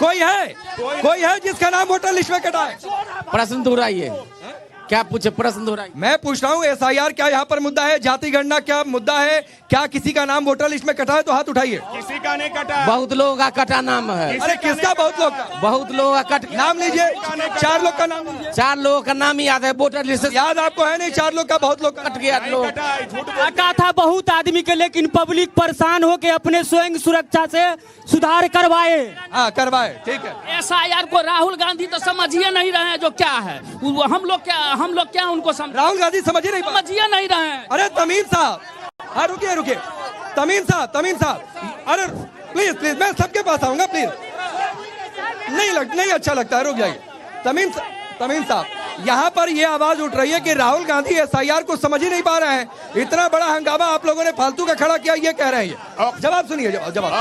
कोई है जिसका नाम वोटर लिस्ट में कटा है? प्रश्न दोहराइए, क्या पूछे? प्रश्न दोहराइए। मैं पूछ रहा हूँ एसआईआर क्या यहाँ पर मुद्दा है? जाति गणना क्या मुद्दा है? क्या किसी का नाम वोटर लिस्ट में कटा है? तो हाथ उठाइए। किसी का नहीं कटा। बहुत लोगों का कटा नाम है। अरे किसका? बहुत लोग का। बहुत लोगों का कट। नाम लीजिए, 4 लोग का नाम लीजिए। 4 लोगों का नाम याद है वोटर लिस्ट से। याद आपको है नहीं? 4 लोग का, बहुत लोग का कट गया। लोग कटा था बहुत आदमी के, लेकिन पब्लिक परेशान होके अपने स्वयं सुरक्षा से सुधार करवाए। हाँ करवाए, ठीक है। एसआईआर को राहुल गांधी तो समझिए नहीं रहे हैं जो क्या है। हम लोग क्या उनको राहुल गांधी समझिए नहीं रहे हैं। अरे तमीम साहब, हाँ रुकिए तमीम साहब, अरे प्लीज मैं सबके पास आऊंगा, प्लीज। नहीं अच्छा लगता है, रुक जाइए। तमीम साहब, यहाँ पर ये आवाज उठ रही है कि राहुल गांधी एसआईआर को समझ ही नहीं पा रहे हैं। इतना बड़ा हंगामा आप लोगों ने फालतू का खड़ा किया, ये कह रहे हैं। जवाब सुनिए, जवाब।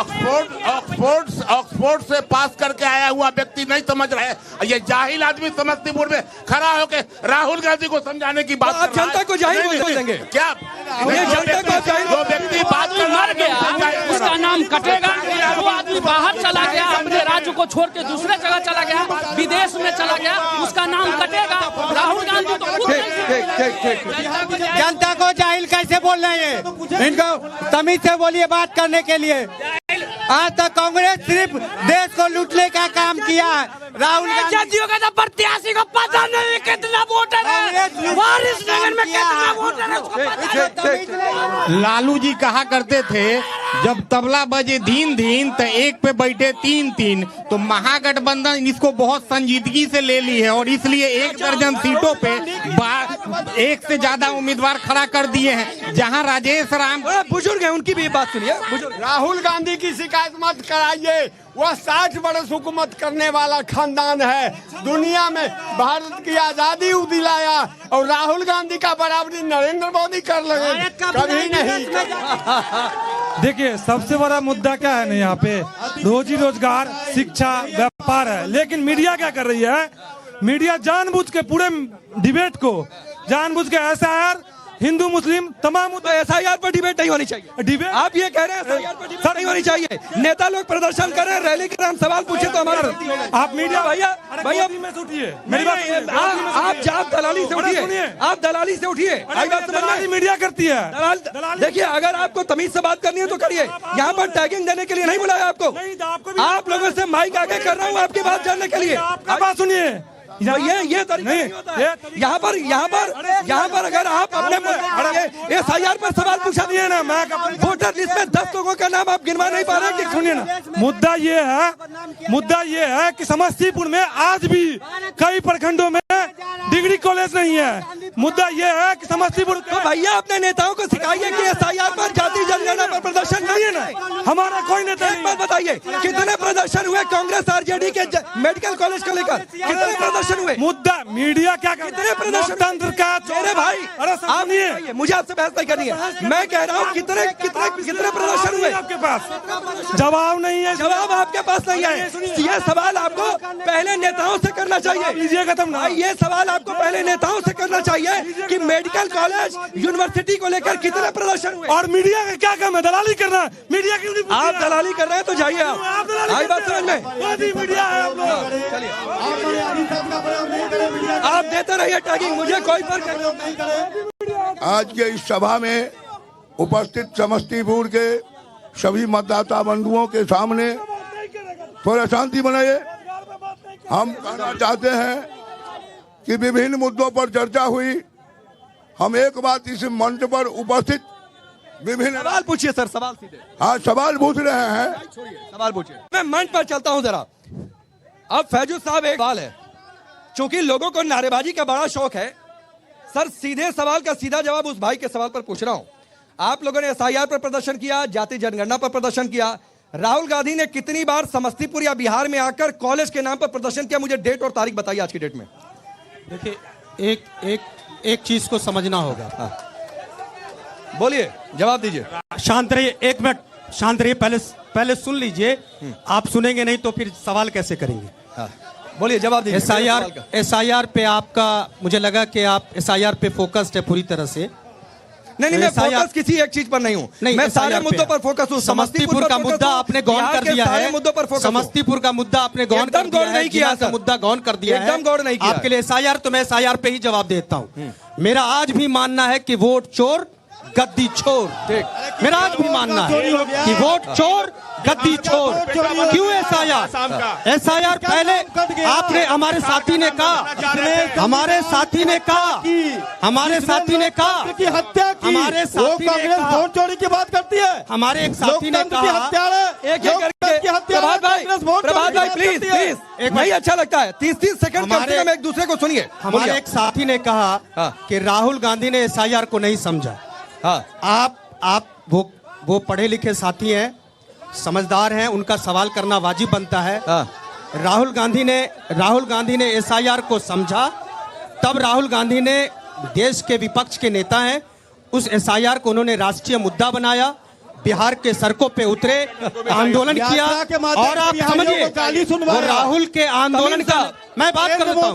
ऑक्सफोर्ड से पास करके आया हुआ व्यक्ति नहीं समझ रहा है। ये जाहिल आदमी समस्तीपुर में खड़ा होकर राहुल गांधी को समझाने की बात। आप जनता को जाहिल बोल देंगे क्या? ये जनता को जाहिल, जो व्यक्ति बात मर गया उसका नाम कटेगा। वो आदमी बाहर चला गया, अपने राज्य को छोड़ के दूसरे जगह चला गया, विदेश में चला गया, उसका नाम कटेगा। राहुल गांधी तो ठीक। जनता को जाहिल कैसे बोल रहे हैं? इनको तमीज से बोलिए बात करने के लिए। आज तक कांग्रेस सिर्फ देश को लूटने का काम किया है। राहुल गांधी का प्रत्याशी को पता नहीं कितना वोटर है, वारिसनगर में कितना वोटर है। लालू जी कहा करते थे जब तबला बजे धीन धीन तो एक पे बैठे 3-3। तो महागठबंधन इसको बहुत संजीदगी से ले ली है और इसलिए 1 दर्जन सीटों पे 1 से ज्यादा उम्मीदवार खड़ा कर दिए हैं। जहां राजेश राम बुजुर्ग है, उनकी भी बात सुनिए। राहुल गांधी की शिकायत मत कराइए, वह 60 वर्ष हुकूमत करने वाला खानदान है। दुनिया में भारत की आजादी दिलाया और राहुल गांधी का बराबरी नरेंद्र मोदी कर लगे कभी नहीं। देखिए सबसे बड़ा मुद्दा क्या है ना, यहाँ पे रोजी रोजगार, शिक्षा, व्यापार है। लेकिन मीडिया क्या कर रही है? मीडिया जानबूझ के पूरे डिबेट को जानबूझ के एसआईआर, हिंदू मुस्लिम तमाम तो एसआईआर पर डिबेट नहीं होनी चाहिए। डिबेट आप ये कह रहे हैं एसआईआर पर डिबेट नहीं होनी चाहिए। नेता लोग प्रदर्शन कर रहे हैं, रैली के नाम सवाल पूछे तो हमारा आप मीडिया भैया में से उठिए, मेरी बात सुनिए। आप दलाली से उठिए, आप दलाली से उठिए। दलाली मीडिया करती है। देखिए अगर आपको तमीज से बात करनी है तो करिए। यहाँ पर टैगिंग देने के लिए नहीं बुलाया आपको। आप लोगों से माइक आगे कर रहा हूँ आपकी बात जानने के लिए। आपका बात सुनिए। ये तरीका नहीं होता है। यहाँ पर अगर आप अपने एसआईआर पर सवाल पूछा दिए ना, मैं वोटर लिस्ट में 10 लोगों का नाम आप गिनवा नहीं पा रहे कि सुनिए ना। मुद्दा ये है कि समस्तीपुर में आज भी कई प्रखंडों में डिग्री कॉलेज नहीं है। मुद्दा ये है कि समस्तीपुर तो भैया अपने नेताओं को सिखाइए कि एसआईआर पर, जाति जनगणना पर प्रदर्शन करिए ना। हमारा कोई नेता एक बात बताइए, कितने प्रदर्शन हुए कांग्रेस आरजेडी के मेडिकल कॉलेज को लेकर? कितने प्रदर्शन हुए? मुद्दा मीडिया क्या कितने प्रदर्शन? तंत्र का मेरे भाई, अरे आप नहीं, मुझे आपसे बहस नहीं करनी है। मैं कह रहा हूँ कितने प्रदर्शन हुए? आपके पास जवाब नहीं है। जवाब आपके पास नहीं है। ये सवाल आपको पहले नेताओं से करना चाहिए। ये सवाल आपको पहले नेताओं से करना चाहिए कि मेडिकल कॉलेज, यूनिवर्सिटी को लेकर कितने प्रदर्शन हुए। और मीडिया का क्या काम है? दलाली करना। मीडिया की आप दलाली कर रहे हैं तो जाइए आप। आई बात समझ में? मीडिया है आप लोग। चलिए आप देते रहिए टैगिंग, मुझे कोई फर्क नहीं। आज के इस सभा में उपस्थित समस्तीपुर के सभी मतदाता बंधुओं के सामने थोड़ा शांति बनाइए। हम कहना चाहते हैं कि विभिन्न मुद्दों पर चर्चा हुई। हम एक बात इस मंच पर उपस्थित विभिन्न सवाल पूछिए सर, सवाल सीधे। हाँ सवाल पूछ रहे हैं, सवाल पूछिए। मैं मंच पर चलता हूं जरा। अब फैजुल साहब एक सवाल है, चूंकि लोगों को नारेबाजी का बड़ा शौक है सर, सीधे सवाल का सीधा जवाब उस भाई के सवाल पर पूछ रहा हूं। आप लोगों ने एसआईआर पर प्रदर्शन किया, जाति जनगणना पर प्रदर्शन किया। राहुल गांधी ने कितनी बार समस्तीपुर या बिहार में आकर कॉलेज के नाम पर प्रदर्शन किया? मुझे डेट और तारीख बताइए आज की डेट में। देखिए एक चीज को समझना होगा। बोलिए, जवाब दीजिए। शांत रहिए, 1 मिनट शांत रहिए। पहले सुन लीजिए। आप सुनेंगे नहीं तो फिर सवाल कैसे करेंगे? बोलिए, जवाब दीजिए। एसआईआर पे आपका, मुझे लगा कि आप एसआईआर पे फोकस्ड है पूरी तरह से। नहीं मैं फोकस किसी एक चीज पर नहीं हूँ, मैं सारे मुद्दों पर फोकस हूँ। समस्तीपुर का मुद्दा आपने गौन कर दिया है, मुद्दों पर फोकस। समस्तीपुर का मुद्दा आपने गौन कर दिया है, किया जिला का मुद्दा गौन कर दिया है, एकदम गौर नहीं किया। आपके लिए एसआईआर, तो मैं एसआईआर पे ही जवाब देता हूँ। मेरा आज भी मानना है कि वोट चोर गद्दी छोर, मेरा आज भी मानना है कि वोट चोर गद्दी छोर। क्यों एसआईआर पहले आपने, हमारे साथी ने कहा, हमारे साथी ने कहा हमारे साथी ने वोट चोरी की बात करती है। हमारे एक साथी ने कहा, एक प्रभात भाई प्लीज नहीं अच्छा लगता है, 30 सेकंड कम से कम एक दूसरे को सुनिए। हमारे एक साथी ने कहा कि राहुल गांधी ने एसआईआर को नहीं समझा। आप वो पढ़े लिखे साथी हैं, समझदार हैं, उनका सवाल करना वाजिब बनता है। राहुल गांधी ने एसआईआर को समझा, तब राहुल गांधी ने, देश के विपक्ष के नेता हैं, उस एसआईआर को उन्होंने राष्ट्रीय मुद्दा बनाया, बिहार के सड़कों पे उतरे, आंदोलन किया। और आप समझिए वो राहुल के आंदोलन का, मैं बात कर रहा हूँ,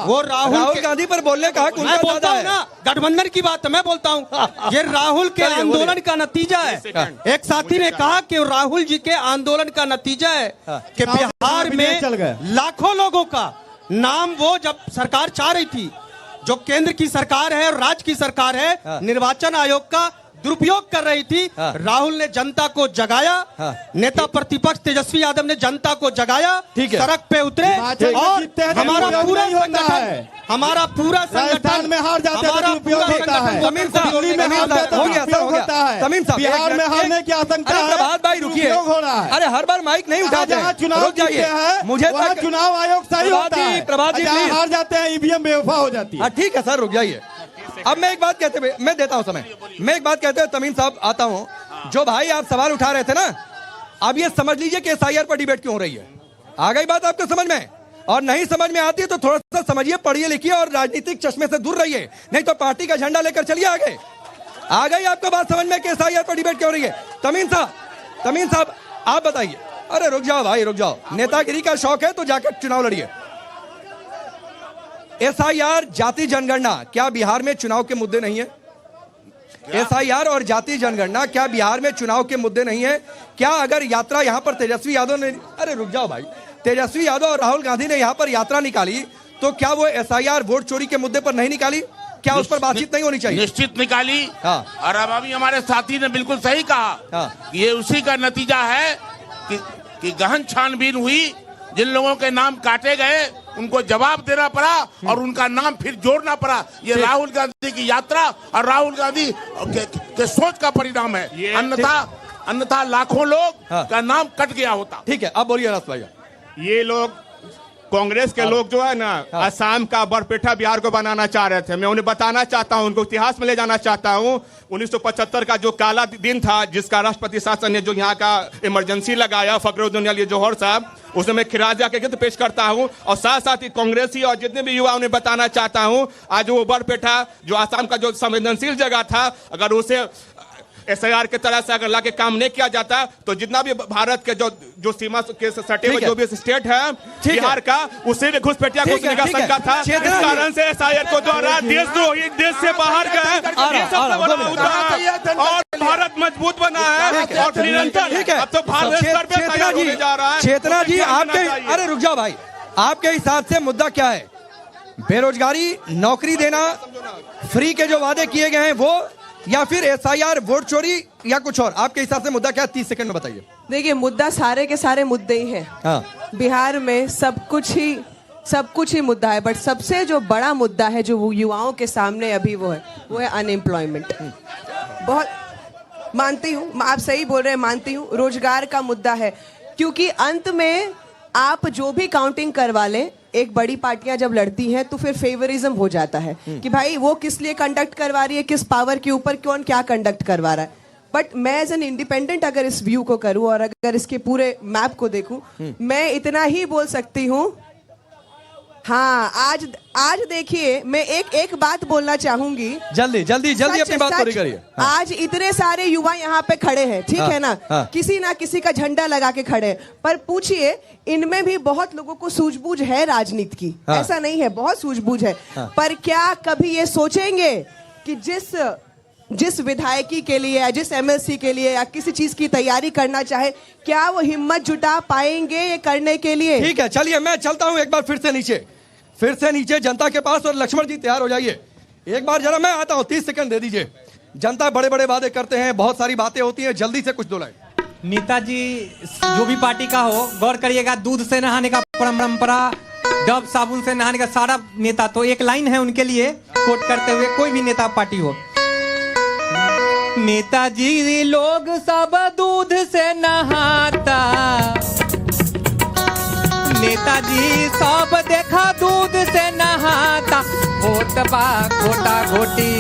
वो राहुल गांधी पर बोलने का हक मैं बोलता हूँ ना, गठबंधन की बात है, मैं बोलता हूँ ये राहुल के आंदोलन का नतीजा है। एक साथी ने कहा कि राहुल जी के आंदोलन का नतीजा है कि बिहार में लाखों लोगों का नाम, वो जब सरकार चाह रही थी, जो केंद्र की सरकार है और राज्य की सरकार है, निर्वाचन आयोग का दुरुपयोग कर रही थी, राहुल ने जनता को जगाया, नेता प्रतिपक्ष तेजस्वी यादव ने जनता को जगाया, सड़क पे उतरे, और हमारा पूरा संगठन में हार जाते हैं, दुरुपयोग होता है, बिहार में हारने की आशंका है। प्रभात भाई रुकिए, अरे हर बार माइक नहीं उठाते हैं, चुनाव जाइए, मुझे चुनाव आयोग सही होता है, प्रभात जी हार जाते हैं, ईवीएम बेवफा हो जाती है। ठीक है सर, रुक जाइए। अब मैं एक बात कहते हुए, मैं देता हूं समय, मैं एक बात कहते हुए तमीम साहब आता हूं। जो भाई आप सवाल उठा रहे थे ना, अब ये समझ लीजिए कि एसआईआर पर डिबेट क्यों हो रही है। आ गई बात आपको समझ में? और नहीं समझ में आती है तो थोड़ा सा समझिए, पढ़िए लिखिए और राजनीतिक चश्मे से दूर रहिए, नहीं तो पार्टी का झंडा लेकर चलिए आगे। आ गई आपको बात समझ में कि एसआईआर पर डिबेट क्यों हो रही है? तमीम साहब आप बताइए। अरे रुक जाओ भाई, रुक जाओ, नेतागिरी का शौक है तो जाकर चुनाव लड़िए। एसआईआर, जाति जनगणना क्या बिहार में चुनाव के मुद्दे नहीं है? एसआईआर और जाति जनगणना क्या बिहार में चुनाव के मुद्दे नहीं है? क्या अगर यात्रा यहां पर तेजस्वी यादव ने, अरे रुक जाओ भाई, तेजस्वी यादव और राहुल गांधी ने यहां पर यात्रा निकाली, तो क्या वो एसआईआर वोट चोरी के मुद्दे पर नहीं निकाली? क्या उस पर बातचीत नहीं होनी चाहिए? निश्चित निकाली। और अब अभी हमारे साथी ने बिल्कुल सही कहा, ये उसी का नतीजा है कि गहन छानबीन हुई, जिन लोगों के नाम काटे गए उनको जवाब देना पड़ा और उनका नाम फिर जोड़ना पड़ा। ये राहुल गांधी की यात्रा और राहुल गांधी के सोच का परिणाम है, अन्यथा लाखों लोग का नाम कट गया होता। ठीक है, अब बोलिए रास भाई। ये लोग, कांग्रेस के लोग जो है ना, असम का बरपेठा बिहार को बनाना चाह रहे थे। मैं उन्हें बताना चाहता हूं, उनको इतिहास में ले जाना चाहता हूं। 1975 का जो काला दिन था, जिसका राष्ट्रपति शासन ने जो यहाँ का इमरजेंसी लगाया, फखरुद्दीन अली जौहर साहब, उसमें मैं खिराजा के गीत पेश करता हूं। और साथ साथ ही कांग्रेसी और जितने भी युवा उन्हें बताना चाहता हूं, आज वो बरपेठा जो असम का जो संवेदनशील जगह था, अगर उसे एसआईआर के तरह से अगर लाके काम नहीं किया जाता, तो जितना भी भारत के जो सीमा के सटे हुए जो भी स्टेट है बिहार का, उससे भी घुसपैठिया घुसने का शंका था। इस कारण से एसआईआर को द्वारा देशद्रोही, देश से बाहर गए, ये सबसे बड़ा मुद्दा है। और भारत मजबूत बना है और निरंतर अब तो भारत स्तर पे एसआईआर होने जा रहा है। चेतना जी, आपके, अरे रुक जाओ भाई, आपके हिसाब से मुद्दा क्या है? बेरोजगारी, नौकरी देना, फ्री के जो वादे किए गए हैं वो, या फिर एसआईआर, वोट चोरी, या कुछ और? आपके हिसाब से मुद्दा क्या है? 30 सेकंड में बताइए। देखिए, मुद्दा सारे के सारे मुद्दे ही हैं। बिहार में सब कुछ ही मुद्दा है, बट सबसे जो बड़ा मुद्दा है जो युवाओं के सामने अभी वो है अनएम्प्लॉयमेंट। बहुत मानती हूँ, आप सही बोल रहे हैं, मानती हूँ, रोजगार का मुद्दा है, क्योंकि अंत में आप जो भी काउंटिंग करवा लें, एक बड़ी पार्टियां जब लड़ती हैं तो फिर फेवरिज्म हो जाता है कि भाई वो किस लिए कंडक्ट करवा रही है, किस पावर के ऊपर कौन क्या कंडक्ट करवा रहा है। बट मैं एज एन इंडिपेंडेंट अगर इस व्यू को करूं और अगर इसके पूरे मैप को देखूं, मैं इतना ही बोल सकती हूं। हाँ, आज देखिए, मैं एक बात बोलना चाहूंगी, जल्दी अपनी बात पूरी करिए। आज इतने सारे युवा यहाँ पे खड़े हैं, ठीक है ना, किसी ना किसी का झंडा लगा के खड़े हैं, पर पूछिए, इनमें भी बहुत लोगों को सूझबूझ है राजनीति की, ऐसा नहीं है, बहुत सूझबूझ है, पर क्या कभी ये सोचेंगे कि जिस विधायकी के लिए या जिस एमएलसी के लिए या किसी चीज की तैयारी करना चाहे, क्या वो हिम्मत जुटा पाएंगे ये करने के लिए? ठीक है, चलिए मैं चलता हूं एक बार फिर से नीचे जनता के पास। और लक्ष्मण जी तैयार हो जाइए, एक बार जरा मैं आता हूं, 30 सेकंड दे दीजिए। जनता बड़े बड़े वादे करते हैं, बहुत सारी बातें होती हैं, जल्दी से कुछ दो लाइन। नेताजी जो भी पार्टी का हो, गौर करिएगा, दूध से नहाने का परंपरा, डब साबुन से नहाने का सारा नेता। तो एक लाइन है उनके लिए कोट करते हुए, कोई भी नेता पार्टी हो। नेताजी लोग सब दूध से नहाता, नेताजी सब देखा दूध से नहाता, होत बा घोटा घोटी,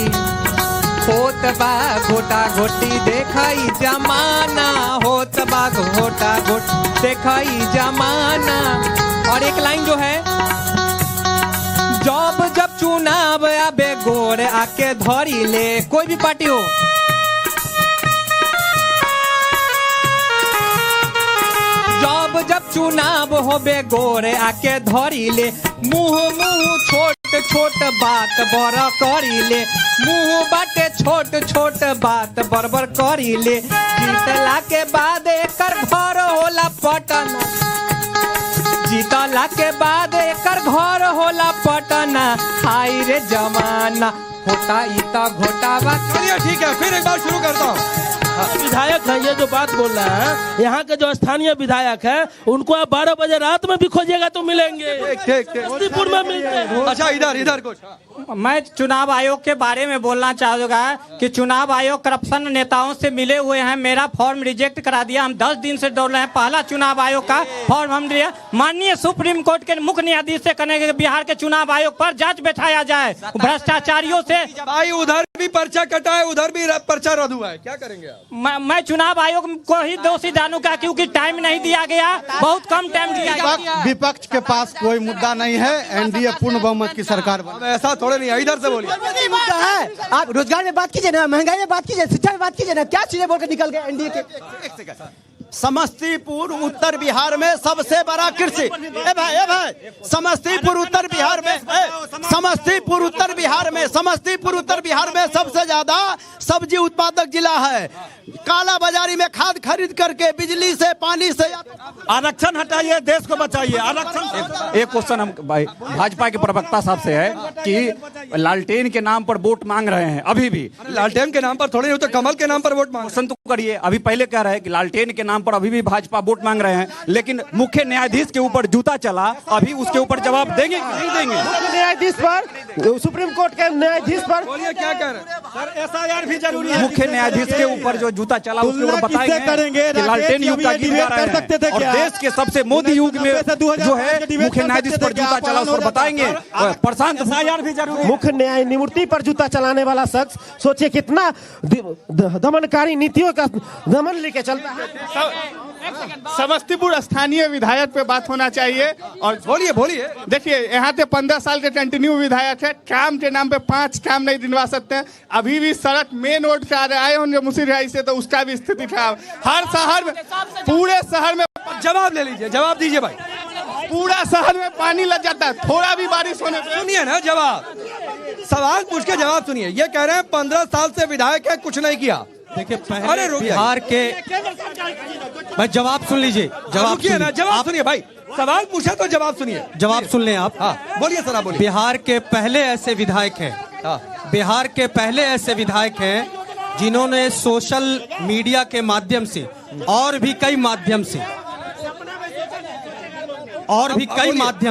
होत बा घोटा घोटी, देखाई जमाना, होत बा घोटा घोटी, देखाई जमाना। और एक लाइन जो है, जब चुनाव आबे गोर आके धरी ले, कोई भी पार्टी हो, जब चुनाव होबे गोरे आके धरी ले, मुंह छोट बात बड़ करी ले, मुंह बाटे छोट बात बड़ करी ले, जीतला के बाद एकर घर होला पटना, जीतला के बाद एकर घर होला पटना, हाय रे जमाना, होता इता घोटावा। चलिए ठीक है, फिर एक बार शुरू करता हूँ। विधायक है ये जो बात बोल रहा है, यहाँ के जो स्थानीय विधायक है उनको आप 12 बजे रात में भी खोजिएगा तो मिलेंगे, समस्तीपुर में मिलते हैं। अच्छा इधर कुछ। मैं चुनाव आयोग के बारे में बोलना चाहूंगा कि चुनाव आयोग करप्शन नेताओं से मिले हुए हैं, मेरा फॉर्म रिजेक्ट करा दिया, हम 10 दिन से दौड़ रहे हैं, पहला चुनाव आयोग का फॉर्म हम दिया। माननीय सुप्रीम कोर्ट के मुख्य न्यायाधीश से कहेंगे कि बिहार के चुनाव आयोग पर जांच बैठाया जाए भ्रष्टाचारियों से। भाई उधर भी पर्चा कटा है, उधर भी पर्चा रद्द हुआ है, क्या करेंगे आप? मैं चुनाव आयोग को ही दोषी जानूंगा, क्योंकि टाइम नहीं दिया गया, बहुत कम टाइम दिया गया। विपक्ष के पास कोई मुद्दा नहीं है, एनडीए पूर्ण बहुमत की सरकार। ऐसा थोड़े नहीं है, इधर से बोलिए। मुद्दा है, आप रोजगार में बात कीजिए ना, महंगाई में बात कीजिए, शिक्षा में बात कीजिए ना, क्या चीजें बोलकर निकल गए एनडीए के। समस्तीपुर उत्तर बिहार में सबसे बड़ा कृषि, ए भाई समस्तीपुर उत्तर बिहार में सबसे ज्यादा सब्जी उत्पादक जिला है। काला बाजारी में खाद खरीद करके, बिजली से, पानी से। आरक्षण हटाइए, देश को बचाइए। आरक्षण। एक क्वेश्चन हम भाजपा के प्रवक्ता साहब से है कि लालटेन के नाम पर वोट मांग रहे हैं, अभी भी लालटेन के नाम पर थोड़ी नहीं, तो कमल के नाम पर वोट मांग। क्वेश्चन तो करिए, अभी पहले कह रहे हैं कि लालटेन के नाम पर अभी भी भाजपा वोट मांग रहे हैं, लेकिन मुख्य न्यायाधीश के ऊपर जूता चला, अभी उसके ऊपर जवाब देंगे नहीं देंगे? न्यायाधीश पर, सुप्रीम कोर्ट के न्यायाधीश पर बोलिए क्या कह रहे हैं सर? एसआईआर भी जरूरी है। मुख्य न्यायाधीश के ऊपर जो जूता चला उसके ऊपर बताएंगे कि लालटेन युग का गीत गा रहे हैं, और देश के सबसे मोदी युग में जो है मुख्य न्यायाधीश पर जूता चला उस पर बताएंगे। प्रशांत एसआईआर भी जरूरी। मुख्य न्यायमूर्ति पर जूता चलाने वाला शख्स सोचिए कितना दमनकारी नीतियों का दमन लेके चलता है। समस्तीपुर स्थानीय विधायक पे बात होना चाहिए। और बोलिए देखिए, यहाँ पे 15 साल के कंटिन्यू विधायक है, काम के नाम पे 5 काम नहीं दिलवा सकते हैं। अभी भी सड़क मेन रोड से आए होंगे मुसीरियाई से, तो उसका भी स्थिति खराब। हर शहर में, पूरे शहर में जवाब ले लीजिए, जवाब दीजिए भाई। पूरा शहर में पानी लग जाता है थोड़ा भी बारिश होने पे। सुनिए ना जवाब, सवाल पूछ के जवाब सुनिए। ये कह रहे हैं 15 साल से विधायक है, कुछ नहीं किया। देखिए बिहार के, भाई जवाब सुन लीजिए, जवाब सुनिए भाई, सवाल पूछा तो जवाब सुनिए, जवाब सुन लें आप। बोलिए सर, बोलिए। बिहार के पहले ऐसे विधायक हैं, बिहार के पहले ऐसे विधायक हैं जिन्होंने सोशल मीडिया के माध्यम से और भी कई माध्यम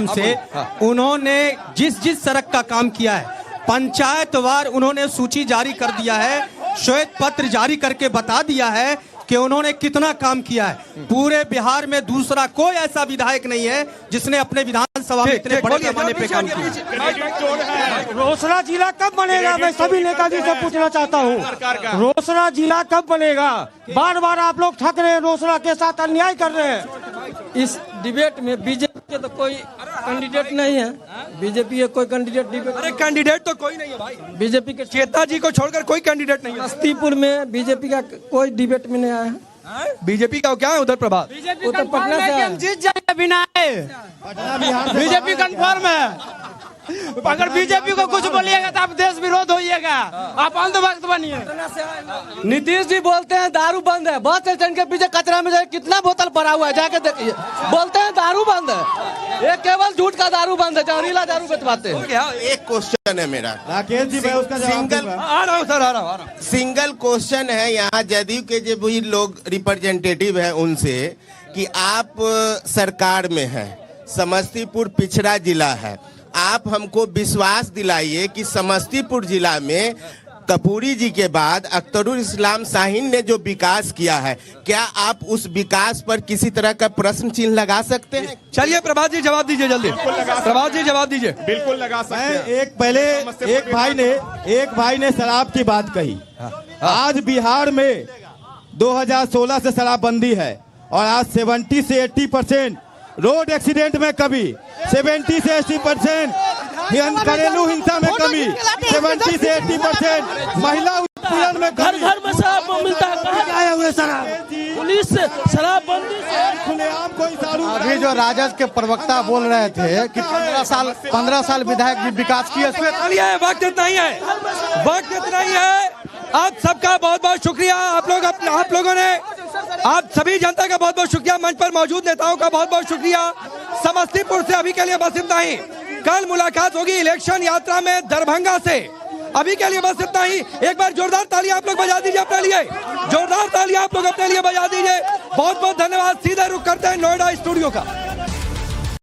से उन्होंने जिस सड़क का काम किया है, पंचायतवार उन्होंने सूची जारी कर दिया है, श्वेत पत्र जारी करके बता दिया है कि उन्होंने कितना काम किया है। पूरे बिहार में दूसरा कोई ऐसा विधायक नहीं है जिसने अपने विधानसभा में इतने बड़े पैमाने पे काम किया। रोसड़ा जिला कब बनेगा? मैं सभी नेताजी से पूछना चाहता हूँ, रोसड़ा जिला कब बनेगा? बार बार आप लोग थक रहे हैं, रोसड़ा के साथ अन्याय कर रहे हैं। इस डिबेट में बीजेपी के तो कोई कैंडिडेट नहीं है, बीजेपी के कोई कैंडिडेट डिबेट। अरे कैंडिडेट तो कोई नहीं है भाई, बीजेपी के चेता जी को छोड़कर कोई कैंडिडेट नहीं है। समस्तीपुर में बीजेपी का कोई डिबेट में नहीं आया है। बीजेपी का क्या है उधर प्रभाव? उत्तर पटना से जीत जाएंगे बिना बीजेपी कंफर्म है। अगर बीजेपी को कुछ बोलिएगा तो आप देश विरोध होइएगा, आप अंधभक्त बनिए। नीतीश जी बोलते हैं दारू बंद है, बस स्टैंड के पीछे कचरा में कितना बोतल पड़ा हुआ है, जाके देखिए। बोलते हैं दारू बंद है, ये केवल झूठ का दारू बंद है, जहरीला दारू बेचवाते हैं। एक क्वेश्चन है मेरा राकेश जी, मैं उसका सिंगल आ रहा हूँ सर, आ रहा हूँ। सिंगल क्वेश्चन है यहाँ जदयू के जो भी लोग रिप्रेजेंटेटिव हैं उनसे कि आप सरकार में हैं, समस्तीपुर पिछड़ा जिला है, आप हमको विश्वास दिलाइए कि समस्तीपुर जिला में कपूरी जी के बाद अख्तरुल इस्लाम शाहीन ने जो विकास किया है, क्या आप उस विकास पर किसी तरह का प्रश्न चिन्ह लगा सकते हैं? चलिए प्रभात जी जवाब दीजिए जल्दी, प्रभात जी जवाब दीजिए। बिल्कुल लगा सकते हैं। एक भाई ने शराब की बात कही। आज बिहार में 2016 से शराबबंदी है और आज 70 से 80% रोड एक्सीडेंट में कमी, 70 से 80% घरेलू हिंसा में कमी, 70 से 80% महिला उत्पीड़न में घर घर में शराब मिलता है, कहाँ आए हुए शराब? पुलिस शराबबंदी खुलेआम कोई दारू। अभी जो राजद के प्रवक्ता बोल रहे थे कि 15 साल विधायक जी विकास किए, वक्त इतना ही है, वक्त इतना ही है। आप सबका बहुत बहुत शुक्रिया, आप लोगों ने, आप सभी जनता का बहुत बहुत शुक्रिया, मंच पर मौजूद नेताओं का बहुत बहुत शुक्रिया। समस्तीपुर से अभी के लिए बस इतना ही, कल मुलाकात होगी इलेक्शन यात्रा में दरभंगा से। अभी के लिए बस इतना ही। एक बार जोरदार तालियां आप लोग बजा दीजिए अपने लिए, जोरदार तालियां आप लोग अपने लिए बजा दीजिए। बहुत बहुत धन्यवाद। सीधे रुख करते हैं नोएडा स्टूडियो का।